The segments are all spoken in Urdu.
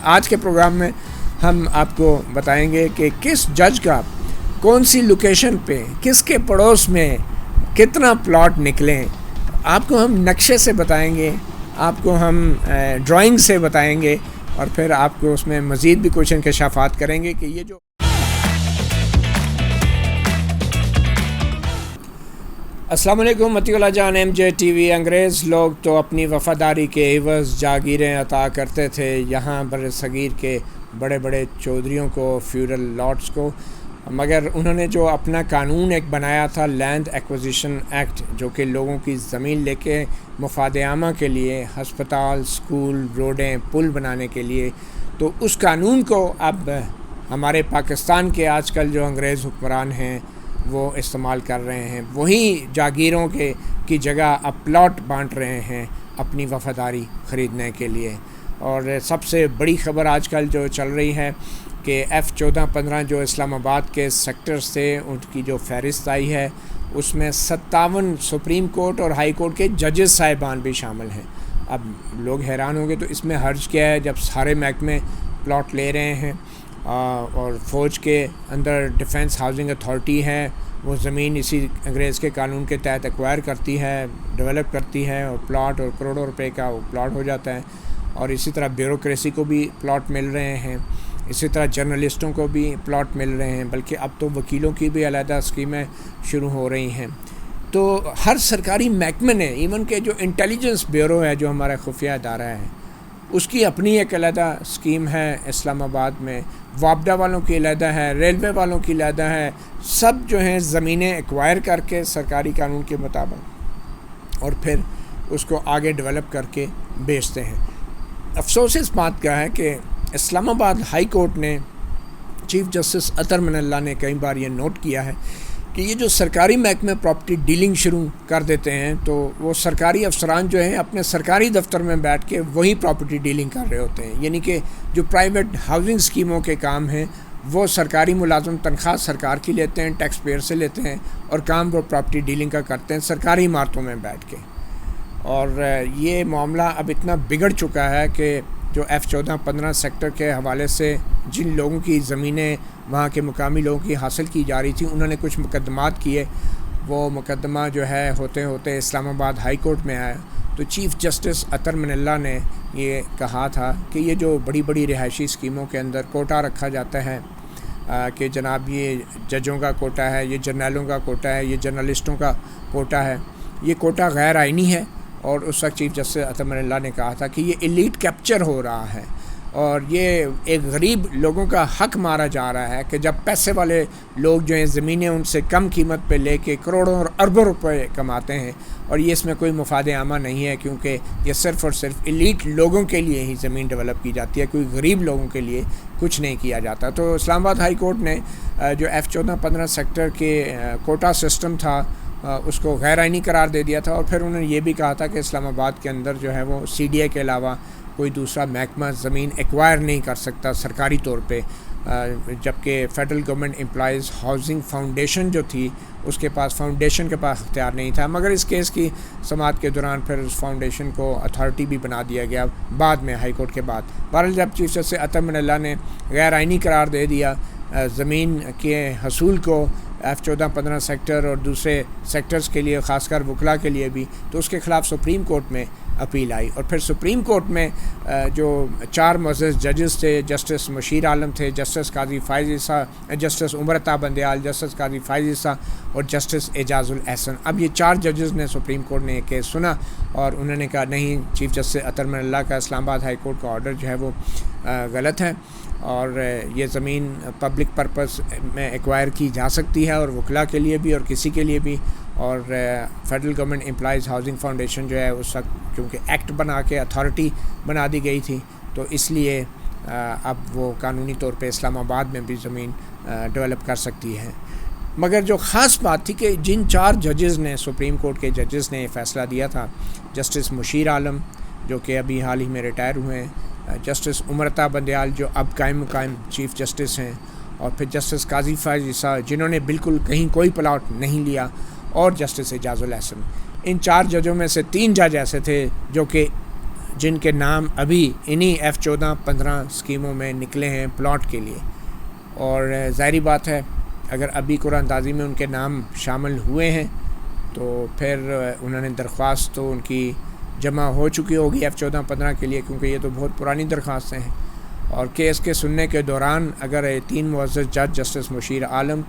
آج کے پروگرام میں ہم آپ کو بتائیں گے کہ کس جج کا کون سی لوکیشن پہ کس کے پڑوس میں کتنا پلاٹ نکلیں. آپ کو ہم نقشے سے بتائیں گے, آپ کو ہم ڈرائنگ سے بتائیں گے, اور پھر آپ کو اس میں مزید بھی کچھ انکشافات کریں گے کہ یہ جو السلام علیکم. متی اللہ جان, ایم جے ٹی وی. انگریز لوگ تو اپنی وفاداری کے عوض جاگیریں عطا کرتے تھے یہاں بر صغیر کے بڑے بڑے چودھریوں کو, فیوڈل لاٹس کو, مگر انہوں نے جو اپنا قانون ایک بنایا تھا لینڈ ایکوزیشن ایکٹ, جو کہ لوگوں کی زمین لے کے مفاد عامہ کے لیے ہسپتال, اسکول, روڈیں, پل بنانے کے لیے, تو اس قانون کو اب ہمارے پاکستان کے آج کل جو انگریز حکمران ہیں وہ استعمال کر رہے ہیں. وہی جاگیروں کی جگہ اب پلاٹ بانٹ رہے ہیں اپنی وفاداری خریدنے کے لیے. اور سب سے بڑی خبر آج کل جو چل رہی ہے کہ F14-15 جو اسلام آباد کے سیکٹرز تھے ان کی جو فہرست آئی ہے اس میں 57 سپریم کورٹ اور ہائی کورٹ کے ججز صاحبان بھی شامل ہیں. اب لوگ حیران ہوں گے تو اس میں حرج کیا ہے جب سارے محکمے پلاٹ لے رہے ہیں, اور فوج کے اندر ڈیفنس ہاؤسنگ اتھارٹی ہے, وہ زمین اسی انگریز کے قانون کے تحت ایکوائر کرتی ہے, ڈیولپ کرتی ہے, اور پلاٹ اور کروڑوں روپے کا وہ پلاٹ ہو جاتا ہے. اور اسی طرح بیوروکریسی کو بھی پلاٹ مل رہے ہیں, اسی طرح جرنلسٹوں کو بھی پلاٹ مل رہے ہیں, بلکہ اب تو وکیلوں کی بھی علیحدہ اسکیمیں شروع ہو رہی ہیں. تو ہر سرکاری محکمے نے, ایون کہ جو انٹیلیجنس بیورو ہے جو ہمارا خفیہ ادارہ ہے, اس کی اپنی ایک علیحدہ اسکیم ہے اسلام آباد میں. وابڈا والوں کی علیحدہ ہے, ریلوے والوں کی علیحدہ ہے. سب جو ہیں زمینیں ایکوائر کر کے سرکاری قانون کے مطابق اور پھر اس کو آگے ڈیولپ کر کے بیچتے ہیں. افسوس اس بات کا ہے کہ اسلام آباد ہائی کورٹ نے, چیف جسٹس عطر من اللہ نے کئی بار یہ نوٹ کیا ہے کہ یہ جو سرکاری محکمے پراپرٹی ڈیلنگ شروع کر دیتے ہیں تو وہ سرکاری افسران جو ہیں اپنے سرکاری دفتر میں بیٹھ کے وہی پراپرٹی ڈیلنگ کر رہے ہوتے ہیں. یعنی کہ جو پرائیویٹ ہاؤسنگ اسکیموں کے کام ہیں وہ سرکاری ملازم تنخواہ سرکار کی لیتے ہیں, ٹیکس پیئر سے لیتے ہیں, اور کام وہ پراپرٹی ڈیلنگ کا کرتے ہیں سرکاری عمارتوں میں بیٹھ کے. اور یہ معاملہ اب اتنا بگڑ چکا ہے کہ جو F14-15 سیکٹر کے حوالے سے جن لوگوں کی زمینیں وہاں کے مقامی لوگوں کی حاصل کی جا رہی تھیں, انہوں نے کچھ مقدمات کیے. وہ مقدمہ جو ہے ہوتے ہوتے اسلام آباد ہائی کورٹ میں آیا تو چیف جسٹس عطر من اللہ نے یہ کہا تھا کہ یہ جو بڑی بڑی رہائشی اسکیموں کے اندر کوٹا رکھا جاتا ہے کہ جناب یہ ججوں کا کوٹا ہے, یہ جرنیلوں کا کوٹا ہے, یہ جرنلسٹوں کا کوٹا ہے, یہ کوٹا غیر آئینی ہے. اور اس وقت چیف جسٹس عطر من اللہ نے کہا تھا کہ یہ ایلیٹ کیپچر ہو رہا ہے اور یہ ایک غریب لوگوں کا حق مارا جا رہا ہے کہ جب پیسے والے لوگ جو ہیں زمینیں ان سے کم قیمت پہ لے کے کروڑوں اور اربوں روپے کماتے ہیں, اور یہ اس میں کوئی مفاد عامہ نہیں ہے کیونکہ یہ صرف اور صرف ایلیٹ لوگوں کے لیے ہی زمین ڈیولپ کی جاتی ہے, کوئی غریب لوگوں کے لیے کچھ نہیں کیا جاتا. تو اسلام آباد ہائی کورٹ نے جو F14-15 سیکٹر کے کوٹا سسٹم تھا اس کو غیر آئینی قرار دے دیا تھا. اور پھر انہوں نے یہ بھی کہا تھا کہ اسلام آباد کے اندر جو ہے وہ CDA کے علاوہ کوئی دوسرا محکمہ زمین ایکوائر نہیں کر سکتا سرکاری طور پہ, جبکہ federal government employees housing foundation جو تھی اس کے پاس فاؤنڈیشن کے پاس اختیار نہیں تھا. مگر اس کیس کی سماعت کے دوران پھر اس فاؤنڈیشن کو اتھارٹی بھی بنا دیا گیا بعد میں ہائی کورٹ کے بعد. بہرحال جب چیف جسٹس عطر من اللہ نے غیر آئینی قرار دے دیا زمین کے حصول کو F14-15 سیکٹر اور دوسرے سیکٹرز کے لیے, خاص کر وکلا کے لیے بھی, تو اس کے خلاف سپریم کورٹ میں اپیل آئی. اور پھر سپریم کورٹ میں جو 4 معزز ججز تھے, جسٹس مشیر عالم تھے, جسٹس قاضی فائز عیسیٰ, جسٹس عمر عطا بندیال, جسٹس قاضی فائز عیسیٰ اور جسٹس اعجاز الاحسن. اب یہ 4 ججز نے سپریم کورٹ نے یہ کیس سنا اور انہوں نے کہا نہیں, چیف جسٹس عطر من اللہ کا اسلام آباد ہائی کورٹ کا آرڈر جو ہے وہ غلط ہے, اور یہ زمین پبلک پرپس میں ایکوائر کی جا سکتی ہے, اور وکلا کے لیے بھی اور کسی کے لیے بھی. اور federal government employees housing foundation جو ہے اس وقت کیونکہ ایکٹ بنا کے اتھارٹی بنا دی گئی تھی تو اس لیے اب وہ قانونی طور پہ اسلام آباد میں بھی زمین ڈیولپ کر سکتی ہے. مگر جو خاص بات تھی کہ جن 4 ججز نے, سپریم کورٹ کے ججز نے یہ فیصلہ دیا تھا, جسٹس مشیر عالم جو کہ ابھی حال ہی میں ریٹائر ہوئے ہیں, جسٹس عمر عطا بندیال جو اب قائم مقام چیف جسٹس ہیں, اور پھر جسٹس قاضی فائز عیسیٰ جنہوں نے بالکل کہیں کوئی پلاٹ نہیں لیا, اور جسٹس اعجاز الاحسن. ان 4 ججوں میں سے 3 جج ایسے تھے جو کہ جن کے نام ابھی انہی F-14-15 اسکیموں میں نکلے ہیں پلاٹ کے لیے. اور ظاہری بات ہے اگر ابھی قرعہ اندازی میں ان کے نام شامل ہوئے ہیں تو پھر انہوں نے درخواست تو ان کی جمع ہو چکی ہوگی F-14-15 کے لیے، کیونکہ یہ تو بہت پرانی درخواستیں ہیں. اور کیس کے سننے کے دوران اگر 3 معزز جج جسٹس مشیر عالم،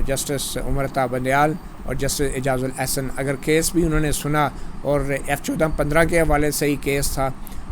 جسٹس عمر عطا بندیال اور جسٹس اعجاز الاحسن اگر کیس بھی انہوں نے سنا، اور F-14-15 کے حوالے سے ہی کیس تھا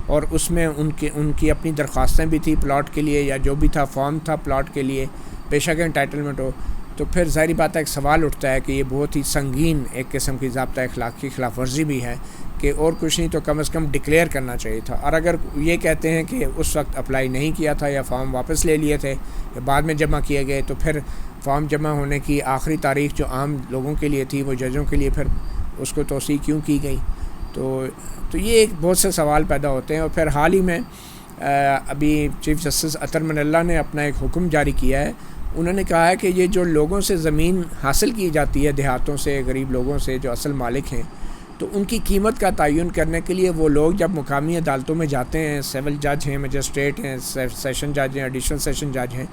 اور اس میں ان کی اپنی درخواستیں بھی تھی پلاٹ کے لیے، یا جو بھی تھا فارم تھا پلاٹ کے لیے بے شک انٹائٹلمنٹ ہو، تو پھر ظاہری بات ہے ایک سوال اٹھتا ہے کہ یہ بہت ہی سنگین ایک قسم کی ضابطہ اخلاق کی خلاف ورزی بھی ہے کہ اور کچھ نہیں تو کم از کم ڈکلیئر کرنا چاہیے تھا. اور اگر یہ کہتے ہیں کہ اس وقت اپلائی نہیں کیا تھا یا فارم واپس لے لیے تھے یا بعد میں جمع کیے گئے، تو پھر فارم جمع ہونے کی آخری تاریخ جو عام لوگوں کے لیے تھی وہ ججوں کے لیے پھر اس کو توسیع کیوں کی گئی؟ تو یہ ایک بہت سے سوال پیدا ہوتے ہیں. اور پھر حال ہی میں ابھی چیف جسٹس اطہر من اللہ نے اپنا ایک حکم جاری کیا ہے. انہوں نے کہا ہے کہ یہ جو لوگوں سے زمین حاصل کی جاتی ہے دیہاتوں سے، غریب لوگوں سے جو اصل مالک ہیں، تو ان کی قیمت کا تعین کرنے کے لیے وہ لوگ جب مقامی عدالتوں میں جاتے ہیں، سول جج ہیں، مجسٹریٹ ہیں، سیشن جج ہیں، ایڈیشنل سیشن جج ہیں،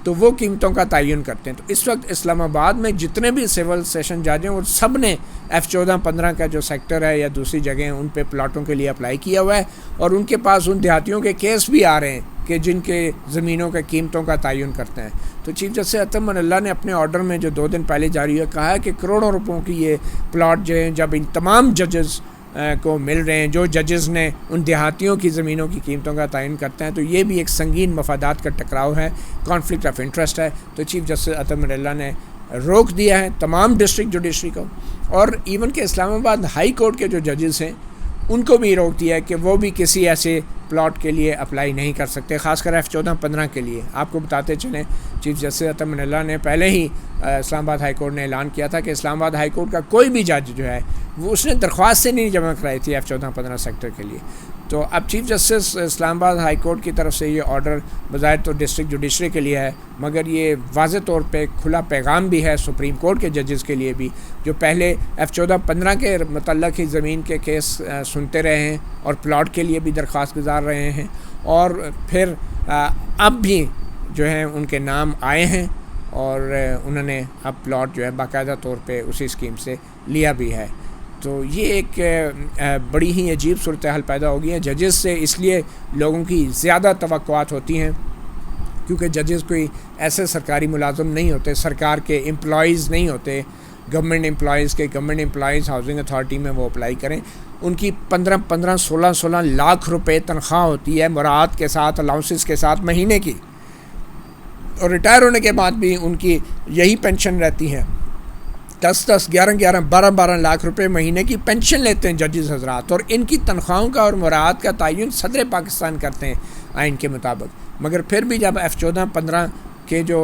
تو وہ قیمتوں کا تعین کرتے ہیں. تو اس وقت اسلام آباد میں جتنے بھی سول سیشن جج ہیں وہ سب نے F-14-15 کا جو سیکٹر ہے یا دوسری جگہیں ان پہ پلاٹوں کے لیے اپلائی کیا ہوا ہے، اور ان کے پاس ان دیہاتیوں کے کیس بھی آ رہے ہیں کہ جن کے زمینوں کے قیمتوں کا تعین کرتے ہیں. تو چیف جسٹس اطہر من اللہ نے اپنے آرڈر میں جو 2 دن پہلے جاری ہوا کہا ہے کہ کروڑوں روپوں کی یہ پلاٹ جو ہیں جب ان تمام ججز کو مل رہے ہیں، جو ججز نے ان دیہاتیوں کی زمینوں کی قیمتوں کا تعین کرتے ہیں، تو یہ بھی ایک سنگین مفادات کا ٹکراؤ ہے، کانفلکٹ آف انٹرسٹ ہے. تو چیف جسٹس اطہر من اللہ نے روک دیا ہے تمام ڈسٹرکٹ جوڈیشری کو، اور ایون کہ اسلام آباد ہائی کورٹ کے جو ججز ہیں ان کو بھی روک دیا ہے کہ وہ بھی کسی ایسے پلاٹ کے لیے اپلائی نہیں کر سکتے، خاص کر F-14-15 کے لیے. آپ کو بتاتے چلیں چیف جسٹس اطہر من اللہ نے پہلے ہی اسلام آباد ہائی کورٹ نے اعلان کیا تھا کہ اسلام آباد ہائی کورٹ کا کوئی بھی جج جو ہے وہ اس نے درخواست سے نہیں جمع کرائی تھی F-14-15 سیکٹر کے لیے. تو اب چیف جسٹس اسلام آباد ہائی کورٹ کی طرف سے یہ آرڈر بظاہر تو ڈسٹرکٹ جوڈیشری کے لیے ہے، مگر یہ واضح طور پہ کھلا پیغام بھی ہے سپریم کورٹ کے ججز کے لیے بھی، جو پہلے F-14-15 کے متعلق ہی زمین کے کیس سنتے رہے ہیں اور پلاٹ کے لیے بھی درخواست گزار رہے ہیں، اور پھر اب بھی جو ہیں ان کے نام آئے ہیں اور انہوں نے اب پلاٹ جو ہے باقاعدہ طور پہ اسی اسکیم سے لیا بھی ہے. تو یہ ایک بڑی ہی عجیب صورتحال پیدا ہو گئی ہے. ججز سے اس لیے لوگوں کی زیادہ توقعات ہوتی ہیں کیونکہ ججز کوئی ایسے سرکاری ملازم نہیں ہوتے، سرکار کے امپلائیز نہیں ہوتے، گورنمنٹ امپلائیز ہاؤسنگ اتھارٹی میں وہ اپلائی کریں. ان کی 15-16 لاکھ روپے تنخواہ ہوتی ہے مراعات کے ساتھ، الاؤنسز کے ساتھ مہینے کی، اور ریٹائر ہونے کے بعد بھی ان کی یہی پینشن رہتی ہے. 10-10, 11-11, 12-12 لاکھ روپے مہینے کی پینشن لیتے ہیں ججز حضرات، اور ان کی تنخواہوں کا اور مراعات کا تعین صدر پاکستان کرتے ہیں آئین کے مطابق. مگر پھر بھی جب F-14-15 کے جو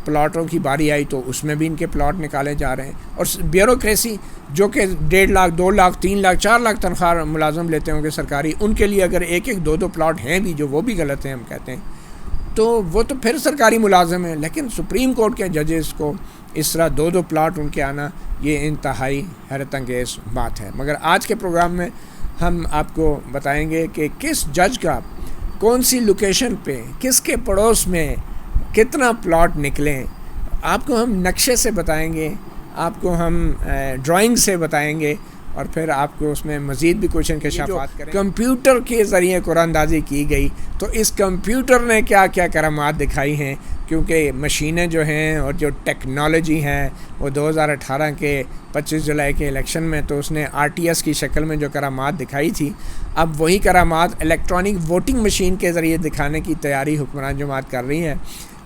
پلاٹوں کی باری آئی تو اس میں بھی ان کے پلاٹ نکالے جا رہے ہیں. اور بیوروکریسی جو کہ 1.5 لاکھ 2 لاکھ 3 لاکھ 4 لاکھ تنخواہ ملازم لیتے ہوں گے سرکاری، ان کے لیے اگر 1-1 2-2 پلاٹ ہیں بھی جو وہ بھی غلط ہیں ہم کہتے ہیں، تو وہ تو پھر سرکاری ملازم ہیں. لیکن سپریم کورٹ کے ججز کو اس طرح 2-2 پلاٹ ان کے آنا یہ انتہائی حیرت انگیز بات ہے. مگر آج کے پروگرام میں ہم آپ کو بتائیں گے کہ کس جج کا کون سی لوکیشن پہ کس کے پڑوس میں کتنا پلاٹ نکلیں. آپ کو ہم نقشے سے بتائیں گے، آپ کو ہم ڈرائنگ سے بتائیں گے، اور پھر آپ کو اس میں مزید بھی کچھ انکشافات کریں. کمپیوٹر کے ذریعے قرآن اندازی کی گئی تو اس کمپیوٹر نے کیا کیا کرامات دکھائی ہیں، کیونکہ مشینیں جو ہیں اور جو ٹیکنالوجی ہے وہ 2018 کے 25 جولائی کے الیکشن میں تو اس نے RTS کی شکل میں جو کرامات دکھائی تھی، اب وہی کرامات الیکٹرانک ووٹنگ مشین کے ذریعے دکھانے کی تیاری حکمران جماعت کر رہی ہے.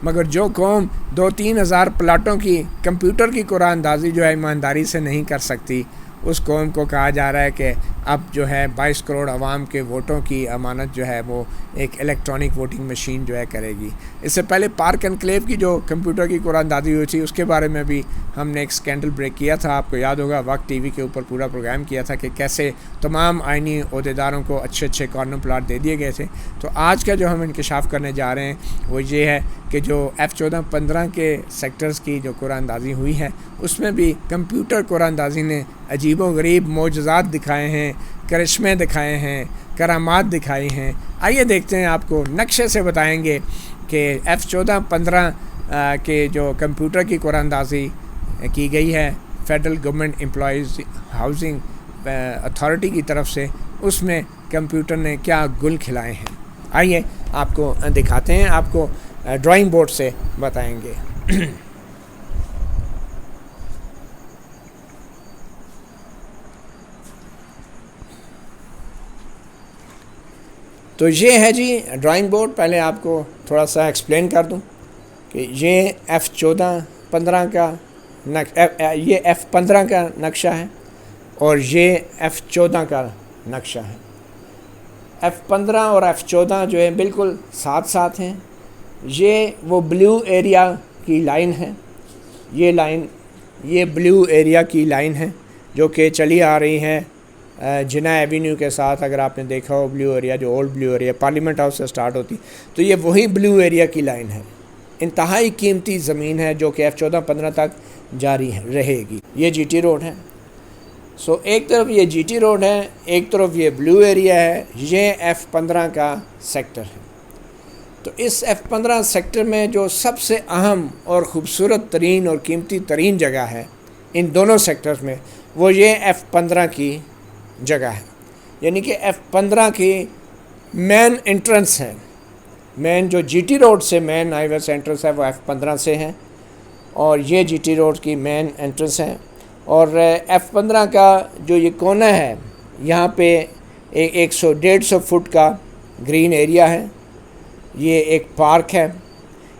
مگر جو قوم 2-3 ہزار پلاٹوں کی کمپیوٹر کی قرآن اندازی جو ہے ایمانداری سے نہیں کر سکتی، اس قوم کو کہا جا رہا ہے کہ اب جو ہے 22 کروڑ عوام کے ووٹوں کی امانت جو ہے وہ ایک الیکٹرانک ووٹنگ مشین جو ہے کرے گی. اس سے پہلے پارک انکلیو کی جو کمپیوٹر کی قرآن اندازی ہوئی تھی اس کے بارے میں بھی ہم نے ایک سکینڈل بریک کیا تھا. آپ کو یاد ہوگا وقت ٹی وی کے اوپر پورا پروگرام کیا تھا کہ کیسے تمام آئینی عہدیداروں کو اچھے کارنر پلاٹ دے دیے گئے تھے. تو آج کا جو ہم انکشاف کرنے جا رہے ہیں وہ یہ ہے کہ جو F-14-15 کے سیکٹرز کی جو قرآن اندازی ہوئی ہے اس میں بھی کمپیوٹر قرآن اندازی نے عجیب و غریب معجزات دکھائے ہیں، کرشمے دکھائے ہیں، کرامات دکھائی ہیں. آئیے دیکھتے ہیں، آپ کو نقشے سے بتائیں گے کہ F-14-15 کے جو کمپیوٹر کی قرآن اندازی کی گئی ہے federal government employees housing authority کی طرف سے، اس میں کمپیوٹر نے کیا گل کھلائے ہیں. آئیے آپ کو دکھاتے ہیں، آپ کو ڈرائنگ بورڈ سے بتائیں گے. تو یہ ہے جی ڈرائنگ بورڈ. پہلے آپ کو تھوڑا سا ایکسپلین کر دوں کہ یہ F-14-15 کا یہ F-15 کا نقشہ ہے اور یہ F-14 کا نقشہ ہے. F-15 اور F-14 جو ہے بالکل ساتھ ساتھ ہیں. یہ وہ بلیو ایریا کی لائن ہے، یہ بلیو ایریا کی لائن ہے جو کہ چلی آ رہی ہے جناح ایوینیو کے ساتھ. اگر آپ نے دیکھا ہو بلیو ایریا، جو old blue area parliament house سے سٹارٹ ہوتی، تو یہ وہی بلیو ایریا کی لائن ہے. انتہائی قیمتی زمین ہے جو کہ F-14-15 تک جاری رہے گی. یہ جی ٹی روڈ ہے. ایک طرف یہ جی ٹی روڈ ہے، ایک طرف یہ بلیو ایریا ہے. یہ F-15 کا سیکٹر ہے. تو اس F-15 سیکٹر میں جو سب سے اہم اور خوبصورت ترین اور قیمتی ترین جگہ ہے ان دونوں سیکٹرز میں، وہ یہ F-15 کی جگہ ہے. یعنی کہ F-15 کی مین انٹرنس ہے. مین جو جی ٹی روڈ سے مین ہائی وے سے انٹرنس ہے وہ F-15 سے ہے، اور یہ جی ٹی روڈ کی مین انٹرنس ہے. اور F-15 کا جو یہ کونا ہے، یہاں پہ 150 فٹ کا گرین ایریا ہے. یہ ایک پارک ہے،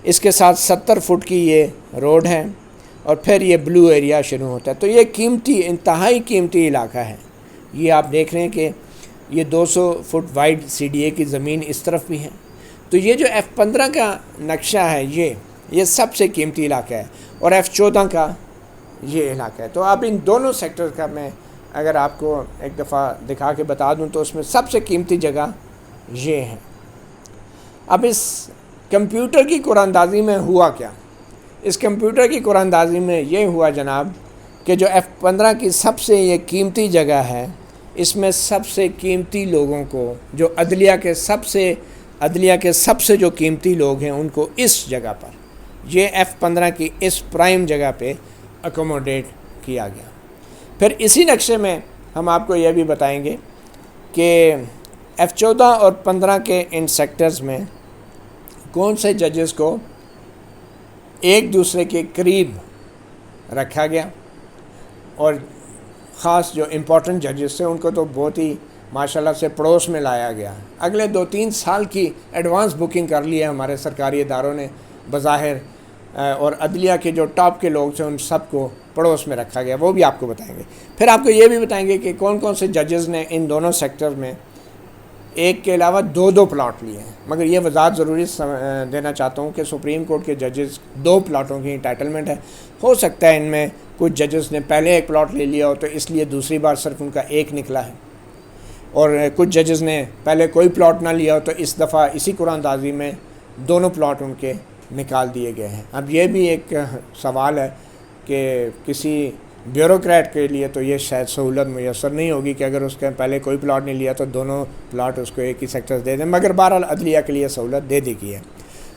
اس کے ساتھ 70 فٹ کی یہ روڈ ہے، اور پھر یہ بلیو ایریا شروع ہوتا ہے. تو یہ قیمتی، انتہائی قیمتی علاقہ ہے. یہ آپ دیکھ رہے ہیں کہ یہ 200 foot wide C D A کی زمین اس طرف بھی ہے. تو یہ جو F-15 کا نقشہ ہے یہ سب سے قیمتی علاقہ ہے، اور F-14 کا یہ علاقہ ہے. تو آپ ان دونوں سیکٹر کا میں اگر آپ کو ایک دفعہ دکھا کے بتا دوں تو اس میں سب سے قیمتی جگہ یہ ہے. اب اس کمپیوٹر کی قرآن اندازی میں ہوا کیا؟ اس کمپیوٹر کی قرآن اندازی میں یہ ہوا جناب کہ جو F-15 کی سب سے یہ قیمتی جگہ ہے، اس میں سب سے قیمتی لوگوں کو، جو عدلیہ کے سب سے جو قیمتی لوگ ہیں، ان کو اس جگہ پر، یہ F-15 کی اس پرائم جگہ پہ اکوموڈیٹ کیا گیا. پھر اسی نقشے میں ہم آپ کو یہ بھی بتائیں گے کہ F-14 اور 15 کے ان سیکٹرز میں کون سے ججز کو ایک دوسرے کے قریب رکھا گیا، اور خاص جو امپورٹنٹ ججز تھے ان کو تو بہت ہی ماشاءاللہ سے پڑوس میں لایا گیا. اگلے 2-3 سال کی ایڈوانس بکنگ کر لی ہے ہمارے سرکاری اداروں نے بظاہر، اور عدلیہ کے جو ٹاپ کے لوگ تھے ان سب کو پڑوس میں رکھا گیا. وہ بھی آپ کو بتائیں گے. پھر آپ کو یہ بھی بتائیں گے کہ کون کون سے ججز نے ان دونوں سیکٹر میں ایک کے علاوہ 2 پلاٹ لیے ہیں. مگر یہ وضاحت ضروری دینا چاہتا ہوں کہ سپریم کورٹ کے ججز 2 پلاٹوں کی انٹائٹلمنٹ ہے. ہو سکتا ہے ان میں کچھ ججز نے پہلے ایک پلاٹ لے لیا ہو تو اس لیے دوسری بار صرف ان کا ایک نکلا ہے، اور کچھ ججز نے پہلے کوئی پلاٹ نہ لیا ہو تو اس دفعہ اسی قرآن اندازی میں دونوں پلاٹ ان کے نکال دیے گئے ہیں. اب یہ بھی ایک سوال ہے کہ کسی بیوروکریٹ کے لیے تو یہ شاید سہولت میسر نہیں ہوگی کہ اگر اس کے پہلے کوئی پلاٹ نہیں لیا تو دونوں پلاٹ اس کو ایک ہی سیکٹر دے دیں، مگر بہرحال عدلیہ کے لیے سہولت دے دی گئی ہے.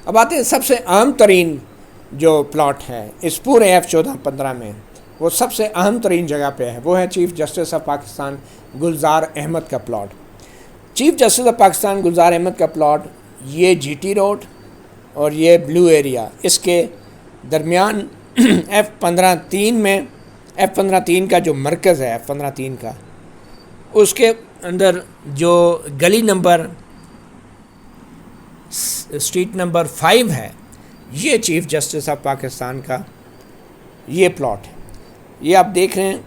اب آتے ہیں سب سے اہم ترین جو پلاٹ ہے اس پورے F-14-15 میں، وہ سب سے اہم ترین جگہ پہ ہے، وہ ہے chief justice of Pakistan Gulzar Ahmed کا plot. Chief justice of Pakistan Gulzar Ahmed کا پلاٹ یہ جی ٹی روڈ اور یہ بلیو ایریا، اس کے درمیان F-15-3 میں F-15-3 کا جو مرکز ہے F-15-3 کا، اس کے اندر جو گلی نمبر اسٹریٹ نمبر 5 ہے، یہ چیف جسٹس آف پاکستان کا یہ پلاٹ ہے. یہ آپ دیکھ رہے ہیں،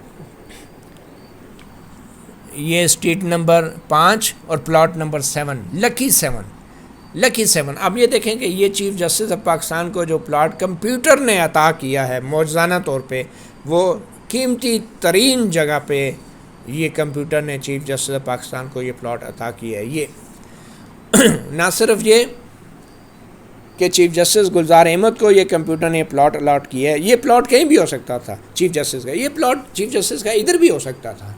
یہ اسٹریٹ نمبر 5 اور پلاٹ نمبر 7 لکی 7. اب یہ دیکھیں کہ یہ چیف جسٹس آف پاکستان کو جو پلاٹ کمپیوٹر نے عطا کیا ہے معجزانہ طور پہ، وہ قیمتی ترین جگہ پہ یہ کمپیوٹر نے چیف جسٹس آف پاکستان کو یہ پلاٹ عطا کیا ہے. یہ نہ صرف یہ کہ چیف جسٹس گلزار احمد کو یہ کمپیوٹر نے پلاٹ الاٹ کیا ہے، یہ پلاٹ کہیں بھی ہو سکتا تھا چیف جسٹس کا، یہ پلاٹ چیف جسٹس کا ادھر بھی ہو سکتا تھا،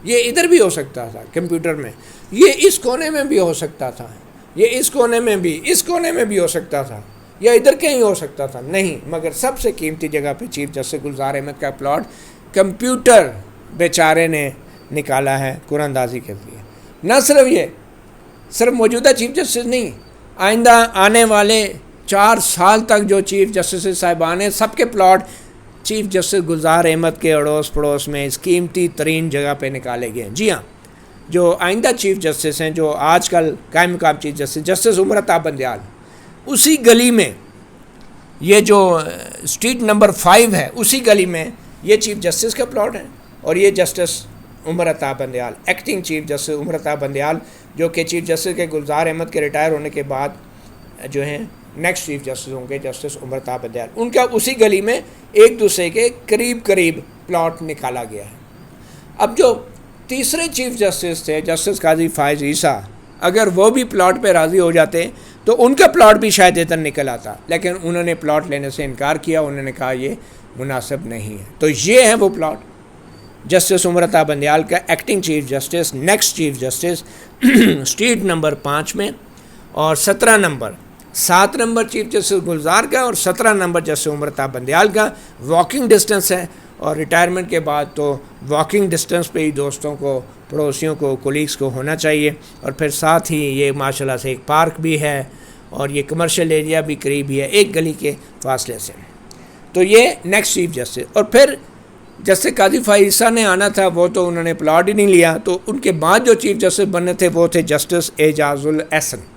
یہ ادھر بھی ہو سکتا تھا کمپیوٹر میں، یہ اس کونے میں بھی ہو سکتا تھا، یہ اس کونے میں بھی ہو سکتا تھا، یا ادھر کہیں ہو سکتا تھا، نہیں، مگر سب سے قیمتی جگہ پہ چیف جسٹس گلزار احمد کا پلاٹ کمپیوٹر بیچارے نے نکالا ہے قرآن اندازی کے لیے۔ نہ صرف یہ، صرف موجودہ چیف جسٹس نہیں، آئندہ آنے والے 4 سال تک جو چیف جسٹس صاحبان ہیں، سب کے plot chief justice Gulzar Ahmed کے اڑوس پڑوس میں اس قیمتی ترین جگہ پہ نکالے گئے ہیں۔ جی ہاں، جو آئندہ چیف جسٹس ہیں، جو آج کل قائم مقام چیف جسٹس عمر عطا بندیال، اسی گلی میں یہ جو اسٹریٹ نمبر 5 ہے، اسی گلی میں یہ چیف جسٹس کا پلاٹ ہے، اور یہ جسٹس عمر Ata Bandial, acting chief justice عمر عطا بندیال، جو کہ چیف جسٹس کے گلزار احمد کے ریٹائر ہونے کے بعد جو ہیں نیکسٹ چیف جسٹس ہوں گے، جسٹس عمر عطا بندیال، ان کا اسی گلی میں ایک دوسرے کے قریب پلاٹ نکالا گیا ہے۔ اب جو تیسرے چیف جسٹس تھے، جسٹس قاضی فائز عیسیٰ، اگر وہ بھی پلاٹ پہ راضی ہو جاتے تو ان کا پلاٹ بھی شاید ادھر نکل آتا، لیکن انہوں نے پلاٹ لینے سے انکار کیا، انہوں نے کہا یہ مناسب نہیں ہے۔ تو یہ ہے وہ پلاٹ جسٹس عمر عطا بندیال کا، acting chief justice, next chief justice, street number 5 میں، اور 7 نمبر چیف جسٹس گلزار کا، اور 17 نمبر جسٹس عمر عطا بندیال کا واکنگ ڈسٹنس ہے، اور ریٹائرمنٹ کے بعد تو واکنگ ڈسٹنس پہ ہی دوستوں کو، پڑوسیوں کو، کولیگس کو ہونا چاہیے، اور پھر ساتھ ہی یہ ماشاءاللہ سے ایک پارک بھی ہے، اور یہ کمرشل ایریا بھی قریب ہی ہے، ایک گلی کے فاصلے سے۔ تو یہ نیکسٹ چیف جسٹس، اور پھر جسٹس قاضی فائز عیسیٰ نے آنا تھا، وہ تو انہوں نے پلاٹ ہی نہیں لیا، تو ان کے بعد جو چیف جسٹس بننے تھے وہ تھے جسٹس اعجاز الاحسن۔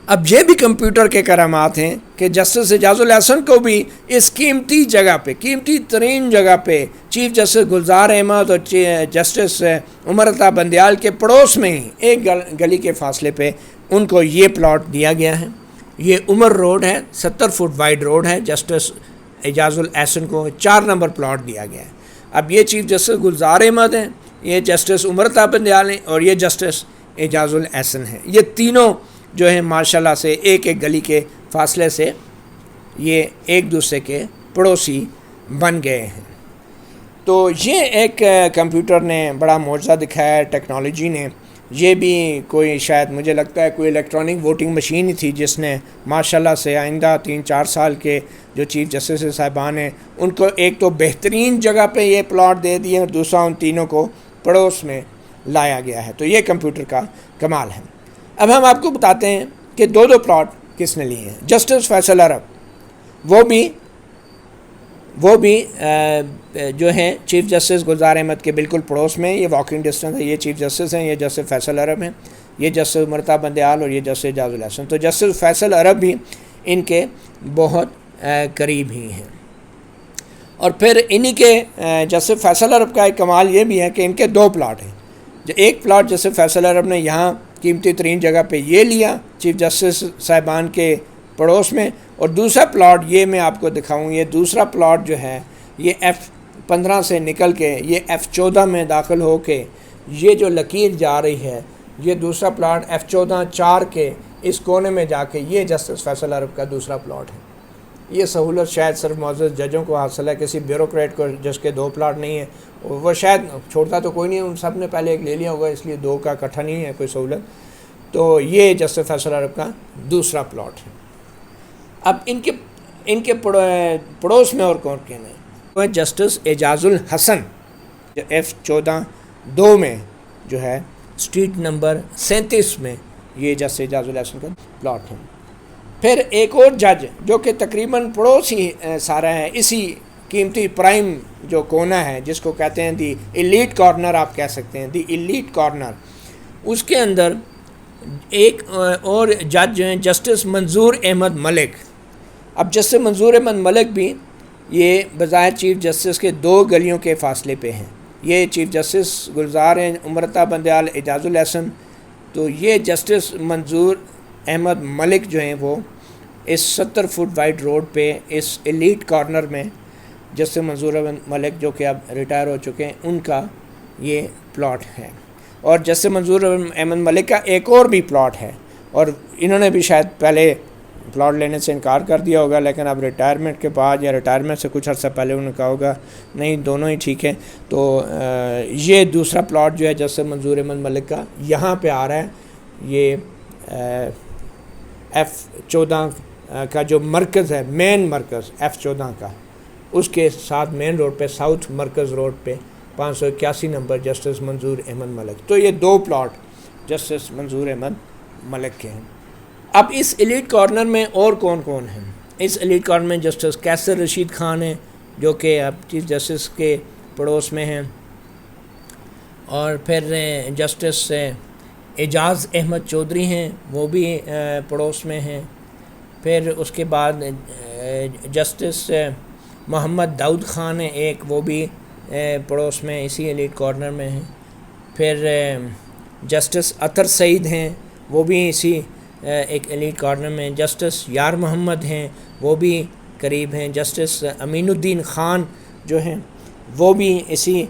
اب یہ بھی کمپیوٹر کے کرامات ہیں کہ جسٹس اعجاز الاحسن کو بھی اس قیمتی جگہ پہ، قیمتی ترین جگہ پہ، چیف جسٹس گلزار احمد اور جسٹس عمر عطا بندیال کے پڑوس میں ہی ایک گلی کے فاصلے پہ ان کو یہ پلاٹ دیا گیا ہے۔ یہ عمر روڈ ہے، 70 فٹ وائڈ روڈ ہے، جسٹس اعجاز الاحسن کو 4 نمبر پلاٹ دیا گیا ہے۔ اب یہ چیف جسٹس گلزار احمد ہیں، یہ جسٹس عمر عطا بندیال ہیں، اور یہ جسٹس اعجاز الاحسن ہیں۔ یہ تینوں جو ہیں ماشاءاللہ سے ایک گلی کے فاصلے سے یہ ایک دوسرے کے پڑوسی بن گئے ہیں۔ تو یہ ایک کمپیوٹر نے بڑا معجزہ دکھایا ہے، ٹیکنالوجی نے۔ یہ بھی کوئی، شاید مجھے لگتا ہے کوئی الیکٹرانک ووٹنگ مشین ہی تھی جس نے ماشاءاللہ سے آئندہ 3-4 سال کے جو چیف جسٹس صاحبان ہیں ان کو ایک تو بہترین جگہ پہ یہ پلاٹ دے دیے، اور دوسرا ان تینوں کو پڑوس میں لایا گیا ہے۔ تو یہ کمپیوٹر کا کمال ہے۔ اب ہم آپ کو بتاتے ہیں کہ 2 پلاٹ کس نے لیے ہیں۔ جسٹس فیصل عرب، وہ بھی جو ہیں چیف جسٹس گلزار احمد کے بالکل پڑوس میں، یہ واکنگ ڈسٹنس ہے، یہ چیف جسٹس ہیں، یہ جسٹس فیصل عرب ہیں، یہ جسٹس عمر عطا بندیال، اور یہ جسٹس اعجاز الاحسن۔ تو جسٹس فیصل عرب بھی ان کے بہت قریب ہی ہیں۔ اور پھر انہی کے جسٹس فیصل عرب کا ایک کمال یہ بھی ہے کہ ان کے 2 پلاٹ ہیں۔ ایک پلاٹ جسٹس فیصل عرب نے یہاں قیمتی ترین جگہ پہ یہ لیا چیف جسٹس صاحبان کے پڑوس میں، اور دوسرا پلاٹ یہ میں آپ کو دکھاؤں، یہ دوسرا پلاٹ جو ہے یہ F15 سے نکل کے یہ F14 میں داخل ہو کے یہ جو لکیر جا رہی ہے، یہ دوسرا پلاٹ F14 4 کے اس کونے میں جا کے یہ جسٹس فیصل عرب کا دوسرا پلاٹ ہے۔ یہ سہولت شاید صرف معزز ججوں کو حاصل ہے، کسی بیوروکریٹ کو جس کے 2 پلاٹ نہیں ہیں، وہ شاید چھوڑتا تو کوئی نہیں ہے، ان سب نے پہلے ایک لے لیا ہوگا، اس لیے 2 کا اکٹھا نہیں ہے کوئی سہولت۔ تو یہ جسٹس فیصل عرب کا دوسرا پلاٹ ہے۔ اب ان کے پڑوس میں اور کون کہنا ہے، وہ جسٹس اعجاز الحسن، F14 2 میں جو ہے اسٹریٹ نمبر 37 میں یہ جسٹس اعجاز الحسن کا پلاٹ ہے۔ پھر ایک اور جج جو کہ تقریباً پڑوس ہی سارا ہے، اسی قیمتی پرائم جو کونا ہے جس کو کہتے ہیں دی ایلیٹ کارنر، آپ کہہ سکتے ہیں دی ایلیٹ کارنر، اس کے اندر ایک اور جج جو ہیں جسٹس منظور احمد ملک۔ اب جسٹس منظور احمد ملک بھی یہ بظاہر چیف جسٹس کے 2 گلیوں کے فاصلے پہ ہیں۔ یہ چیف جسٹس گلزار ہیں، عمر عطا بندیال، اعجاز الاحسن، تو یہ جسٹس منظور احمد ملک جو ہیں وہ اس 70 فٹ وائڈ روڈ پہ اس ایلیٹ کارنر میں جسٹس منظور احمد ملک جو کہ اب ریٹائر ہو چکے ہیں ان کا یہ پلاٹ ہے۔ اور جسٹس منظور احمد ملک کا ایک اور بھی پلاٹ ہے، اور انہوں نے بھی شاید پہلے پلاٹ لینے سے انکار کر دیا ہوگا، لیکن اب ریٹائرمنٹ کے بعد یا ریٹائرمنٹ سے کچھ عرصہ پہلے انہوں نے کہا ہوگا نہیں دونوں ہی ٹھیک ہیں. تو یہ دوسرا پلاٹ جو ہے جسٹس منظور احمد ملک کا یہاں پہ آ رہا ہے. یہ F14 کا جو مرکز ہے، مین مرکز F14 کا، اس کے ساتھ مین روڈ پہ ساؤتھ مرکز روڈ پہ 581 نمبر جسٹس منظور احمد ملک. تو یہ دو پلاٹ جسٹس منظور احمد ملک کے ہیں. اب اس ایلیٹ کارنر میں اور کون کون ہیں؟ اس ایلیٹ کارنر میں جسٹس کیسر رشید خان ہیں جو کہ اب چیف جسٹس کے پڑوس میں ہیں، اور پھر جسٹس اعجاز احمد چودھری ہیں، وہ بھی پڑوس میں ہیں. پھر اس کے بعد جسٹس محمد داؤد خان ہیں ایک، وہ بھی پڑوس میں اسی ایلیٹ کارنر میں ہیں. پھر جسٹس اطہر سعید ہیں، وہ بھی اسی ایک ایلیٹ کارنر میں. جسٹس یار محمد ہیں، وہ بھی قریب ہیں. جسٹس امین الدین خان جو ہیں وہ بھی اسی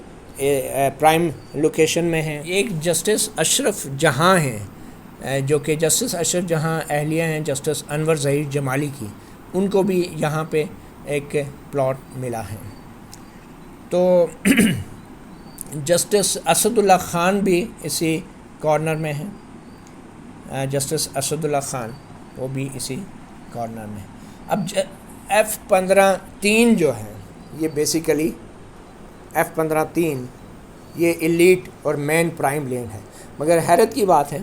پرائم لوکیشن میں ہیں. ایک جسٹس اشرف جہاں ہیں جو کہ جسٹس اشرف جہاں اہلیہ ہیں جسٹس انور ظہیر جمالی کی، ان کو بھی یہاں پہ ایک پلاٹ ملا ہے. تو جسٹس اسد اللہ خان بھی اسی کارنر میں ہیں. جسٹس اسد اللہ خان وہ بھی اسی کارنر میں. اب F15(3) جو ہے یہ بیسیکلی F15(3) یہ ایلیٹ اور مین پرائم لینڈ ہے. مگر حیرت کی بات ہے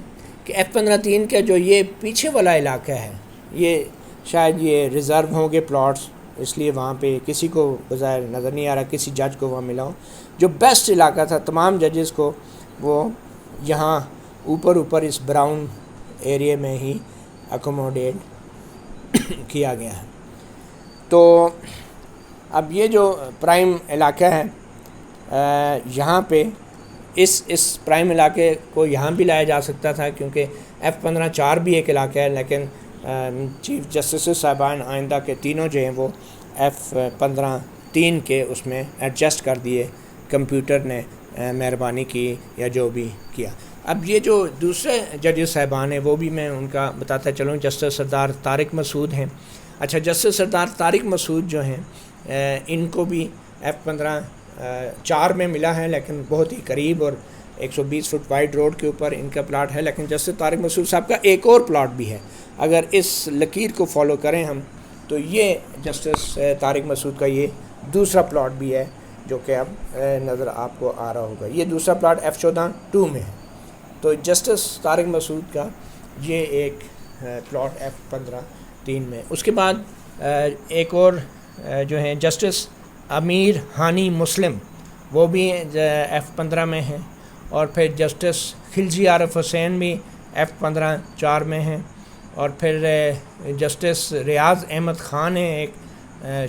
کہ F15(3) کا جو یہ پیچھے والا علاقہ ہے یہ شاید یہ ریزرو ہوں گے پلاٹس، اس لیے وہاں پہ کسی کو بظاہر نظر نہیں آ رہا، کسی جج کو وہاں ملا ہو. جو بیسٹ علاقہ تھا تمام ججز کو، وہ یہاں اوپر اس براؤن ایریے میں ہی اکوموڈیٹ کیا گیا ہے. تو اب یہ جو پرائم علاقہ ہے یہاں پہ اس پرائم علاقے کو یہاں بھی لایا جا سکتا تھا، کیونکہ F15(4) بھی ایک علاقہ ہے، لیکن چیف جسٹس صاحبان آئندہ کے تینوں جو ہیں وہ F15(3) کے اس میں ایڈجسٹ کر دیے، کمپیوٹر نے مہربانی کی یا جو بھی کیا. اب یہ جو دوسرے ججز صاحبان ہیں وہ بھی میں ان کا بتاتا چلوں. جسٹس سردار طارق مسعود ہیں. اچھا، جسٹس سردار طارق مسعود جو ہیں ان کو بھی F15(4) میں ملا ہے، لیکن بہت ہی قریب اور 120 فٹ وائڈ روڈ کے اوپر ان کا پلاٹ ہے. لیکن جسٹس طارق مسعود صاحب کا ایک اور پلاٹ بھی ہے. اگر اس لکیر کو فالو کریں ہم تو یہ جسٹس طارق مسعود کا یہ دوسرا پلاٹ بھی ہے جو کہ اب نظر آپ کو آ رہا ہوگا. یہ دوسرا پلاٹ F14(2) میں ہے. تو جسٹس طارق مسعود کا یہ ایک پلاٹ F15(3) میں. اس کے بعد ایک اور جو ہیں جسٹس امیر ہانی مسلم، وہ بھی F15 میں ہیں. اور پھر جسٹس خلجی عارف حسین بھی F15(4) میں ہیں. اور پھر جسٹس ریاض احمد خان ہیں ایک،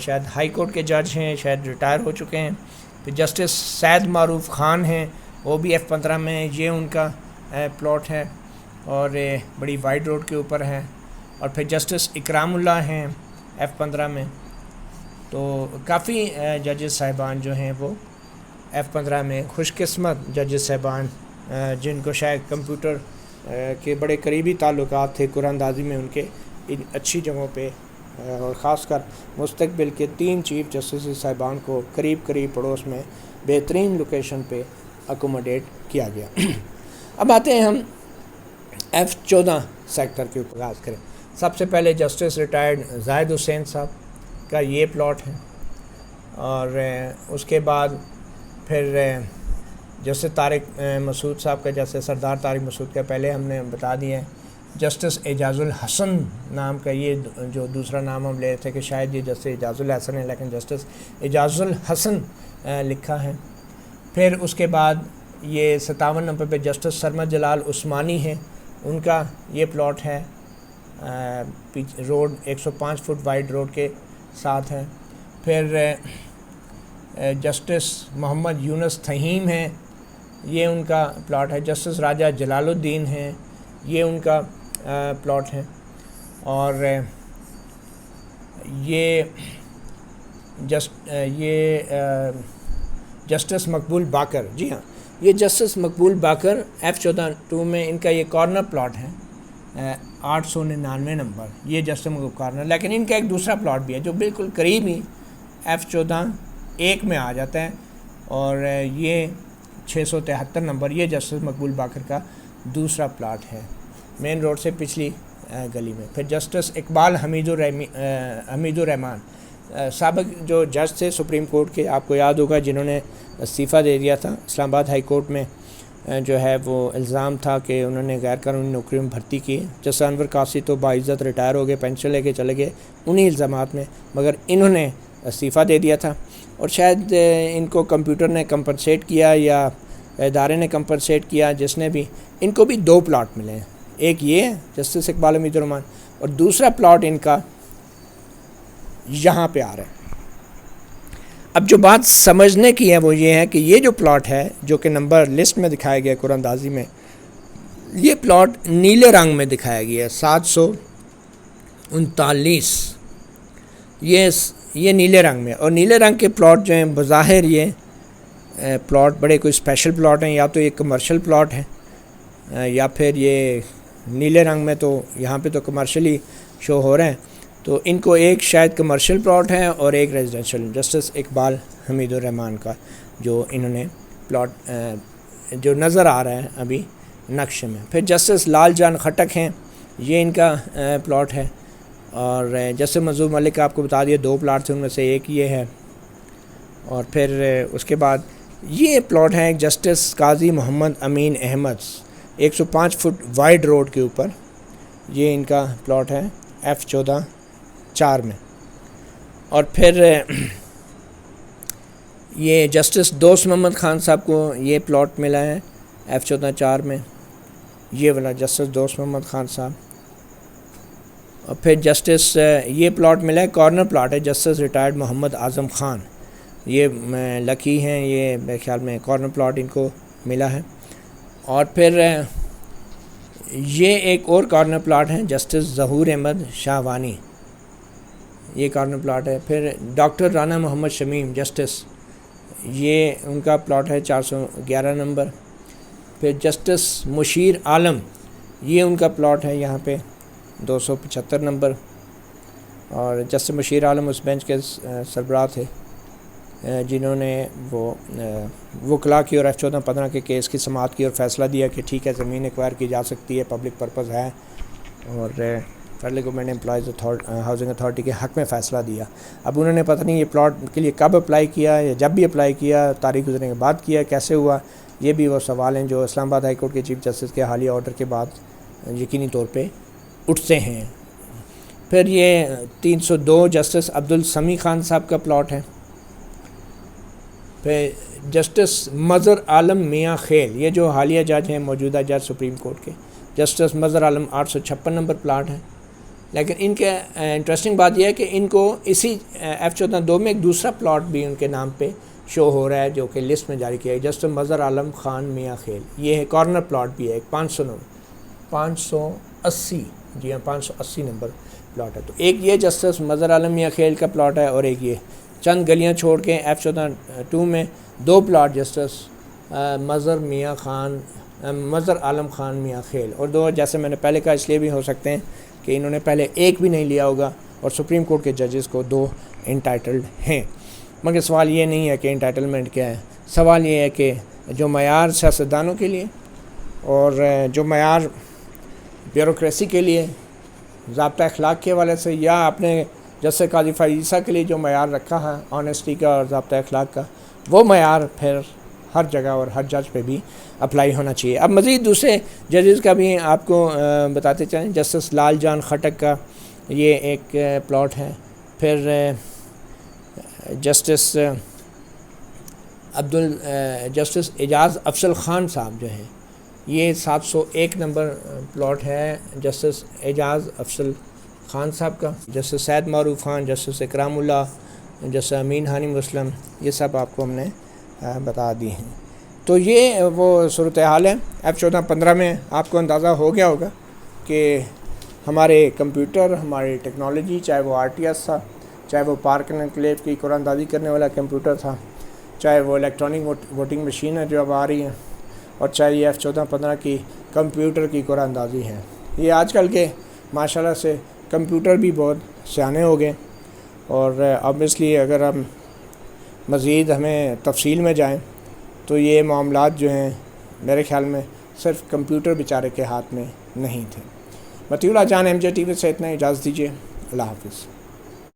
شاید ہائی کورٹ کے جج ہیں، شاید ریٹائر ہو چکے ہیں. پھر جسٹس سید معروف خان ہیں، وہ بھی F15 میں ہیں. یہ ان کا پلاٹ ہے اور بڑی وائڈ روڈ کے اوپر ہے. اور پھر جسٹس اکرام اللہ ہیں F15 میں. تو کافی ججز صاحبان جو ہیں وہ F15 میں، خوش قسمت ججز صاحبان جن کو شاید کمپیوٹر کے بڑے قریبی تعلقات تھے قرآن اندازی میں، ان کے ان اچھی جگہوں پہ اور خاص کر مستقبل کے 3 چیف جسٹس صاحبان کو قریب پڑوس میں بہترین لوکیشن پہ اکوموڈیٹ کیا گیا. اب آتے ہیں ہم F14 سیکٹر کے اوپر آغاز کریں. سب سے پہلے جسٹس ریٹائرڈ زاہد حسین صاحب کا یہ پلاٹ ہے، اور اس کے بعد پھر جسٹس طارق مسعود صاحب کا، جیسے سردار طارق مسعود کا پہلے ہم نے بتا دیا ہے. جسٹس اعجاز الحسن نام کا یہ جو دوسرا نام ہم لے تھے کہ شاید یہ جسٹس اعجاز الحسن ہے، لیکن جسٹس اعجاز الحسن لکھا ہے. پھر اس کے بعد یہ 57 نمبر پہ جسٹس سرمد جلال عثمانی ہیں، ان کا یہ پلاٹ ہے، روڈ 105 فٹ وائڈ روڈ کے ساتھ ہے. پھر جسٹس محمد یونس تھہیم ہیں، یہ ان کا پلاٹ ہے. جسٹس راجہ جلال الدین ہیں، یہ ان کا پلاٹ ہے. اور یہ جسٹس مقبول باقر، جی ہاں، یہ جسٹس مقبول باقر F14(2) میں ان کا یہ کارنر پلاٹ ہے. 899 نمبر، یہ جسٹس محبوب کارنر. لیکن ان کا ایک دوسرا پلاٹ بھی ہے جو بالکل قریب ہی F14(1) میں آ جاتا ہے، اور یہ 673 نمبر، یہ جسٹس مقبول باقر کا دوسرا پلاٹ ہے، مین روڈ سے پچھلی گلی میں. پھر جسٹس اقبال حمید الرحمان، سابق جو جج تھے سپریم کورٹ کے، آپ کو یاد ہوگا، جنہوں نے استعفیٰ دے دیا تھا. اسلام آباد ہائی کورٹ میں جو ہے وہ الزام تھا کہ انہوں نے غیر قانونی نوکریوں میں بھرتی کی. جسٹس انور قاصی تو باعزت ریٹائر ہو گئے، پینشن لے کے چلے گئے انہی الزامات میں، مگر انہوں نے استعفیٰ دے دیا تھا. اور شاید ان کو کمپیوٹر نے کمپنسیٹ کیا یا ادارے نے کمپنسیٹ کیا، جس نے بھی، ان کو بھی 2 پلاٹ ملے ہیں. ایک یہ ہے جسٹس اقبال حمید الرحمان، اور دوسرا پلاٹ ان کا یہاں پہ آ رہا ہے. اب جو بات سمجھنے کی ہے وہ یہ ہے کہ یہ جو پلاٹ ہے جو کہ نمبر لسٹ میں دکھایا گیا ہے قرآن اندازی میں، یہ پلاٹ نیلے رنگ میں دکھایا گیا ہے 739، یہ نیلے رنگ میں. اور نیلے رنگ کے پلاٹ جو ہیں بظاہر یہ پلاٹ بڑے کوئی اسپیشل پلاٹ ہیں، یا تو یہ کمرشل پلاٹ ہیں یا پھر یہ نیلے رنگ میں، تو یہاں پہ تو کمرشلی شو ہو رہے ہیں، تو ان کو ایک شاید کمرشل پلاٹ ہے اور ایک ریزیڈنشل. جسٹس اقبال حمید الرحمان کا جو انہوں نے پلاٹ جو نظر آ رہا ہے ابھی نقشے میں. پھر جسٹس لال جان خٹک ہیں، یہ ان کا پلاٹ ہے. اور جسٹس منظور ملک آپ کو بتا دیا 2 پلاٹ تھے، ان میں سے ایک یہ ہے. اور پھر اس کے بعد یہ پلاٹ ہے ایک جسٹس قاضی محمد امین احمد، 105 فٹ وائڈ روڈ کے اوپر، یہ ان کا پلاٹ ہے F14(4) میں. اور پھر یہ جسٹس دوست محمد خان صاحب کو یہ پلاٹ ملا ہے F14(4) میں، یہ والا جسٹس دوست محمد خان صاحب. اور پھر جسٹس یہ پلاٹ ملا ہے، کارنر پلاٹ ہے، جسٹس ریٹائرڈ محمد اعظم خان، یہ لکی ہیں، یہ میرے خیال میں کارنر پلاٹ ان کو ملا ہے. اور پھر یہ ایک اور کارنر پلاٹ ہے جسٹس ظہور احمد شاہوانی، یہ کارنر پلاٹ ہے. پھر ڈاکٹر رانا محمد شمیم جسٹس، یہ ان کا پلاٹ ہے 411 نمبر. پھر جسٹس مشیر عالم، یہ ان کا پلاٹ ہے یہاں پہ 275 نمبر. اور جسٹس مشیر عالم اس بینچ کے سربراہ تھے جنہوں نے وہ وکلا کی اور F14(15) کے کیس کی سماعت کی اور فیصلہ دیا کہ ٹھیک ہے زمین ایکوائر کی جا سکتی ہے، پبلک پرپز ہے، اور federal government employees housing authority کے حق میں فیصلہ دیا. اب انہوں نے پتہ نہیں یہ پلاٹ کے لیے کب اپلائی کیا، یا جب بھی اپلائی کیا تاریخ گزرنے کے بعد کیا، کیسے ہوا، یہ بھی وہ سوال ہیں جو اسلام آباد ہائی کورٹ کے چیف جسٹس کے حالیہ آرڈر کے بعد یقینی طور پہ اٹھتے ہیں. پھر یہ 302 جسٹس عبدالسمیع خان صاحب کا پلاٹ ہے. پھر جسٹس مظہر عالم میاں خیل، یہ جو حالیہ جج ہیں، موجودہ جج سپریم کورٹ کے، جسٹس مظہر عالم 856 نمبر پلاٹ ہے. لیکن ان کے انٹرسٹنگ بات یہ ہے کہ ان کو اسی F14(2) میں ایک دوسرا پلاٹ بھی ان کے نام پہ شو ہو رہا ہے جو کہ لسٹ میں جاری کیا ہے، جسٹس مظہر عالم خان میاں خیل، یہ ہے کارنر پلاٹ بھی ہے، ایک 580، جی ہاں 580 نمبر پلاٹ ہے. تو ایک یہ جسٹس مظہر عالم میاں خیل کا پلاٹ ہے، اور ایک یہ چند گلیاں چھوڑ کے F14(2) میں 2 پلاٹ جسٹس مظہر عالم خان میاں خیل، اور 2 جیسے میں نے پہلے کہا اس لیے بھی ہو سکتے ہیں کہ انہوں نے پہلے ایک بھی نہیں لیا ہوگا، اور سپریم کورٹ کے ججز کو 2 انٹائٹلڈ ہیں. مگر سوال یہ نہیں ہے کہ انٹائٹلمنٹ کیا ہے، سوال یہ ہے کہ جو معیار سیاستدانوں کے لیے اور جو معیار بیوروکریسی کے لیے، ضابطہ اخلاق کے حوالے سے، یا اپنے جیسے قاضی فائزہ کے لیے جو معیار رکھا ہے آنیسٹی کا اور ضابطہ اخلاق کا، وہ معیار پھر ہر جگہ اور ہر جج پہ بھی اپلائی ہونا چاہیے. اب مزید دوسرے ججز کا بھی آپ کو بتاتے چلیں. جسٹس لال جان خٹک کا یہ ایک پلاٹ ہے. پھر جسٹس جسٹس اعجاز افضل خان صاحب جو ہیں، یہ 701 نمبر پلاٹ ہے جسٹس اعجاز افضل خان صاحب کا. جسٹس سید معروف خان، جسٹس اکرام اللہ، جسٹس امین ہانی مسلم، یہ سب آپ کو ہم نے بتا دی ہیں. تو یہ وہ صورتحال ہے. F14(15) میں آپ کو اندازہ ہو گیا ہوگا کہ ہمارے کمپیوٹر، ہماری ٹیکنالوجی، چاہے وہ RTS تھا، چاہے وہ پارک اینڈ انکلیو کی قرآن اندازی کرنے والا کمپیوٹر تھا، چاہے وہ الیکٹرانک ووٹنگ مشین ہے جو اب آ رہی ہے، اور چاہے یہ F14(15) کی کمپیوٹر کی قرآن اندازی ہے، یہ آج کل کے ماشاءاللہ سے کمپیوٹر بھی بہت سیانے ہو گئے، اور obviously اگر ہم مزید ہمیں تفصیل میں جائیں تو یہ معاملات جو ہیں میرے خیال میں صرف کمپیوٹر بیچارے کے ہاتھ میں نہیں تھے۔ مطیع اللہ جان MJ TV سے اتنا اجازت دیجیے، اللہ حافظ۔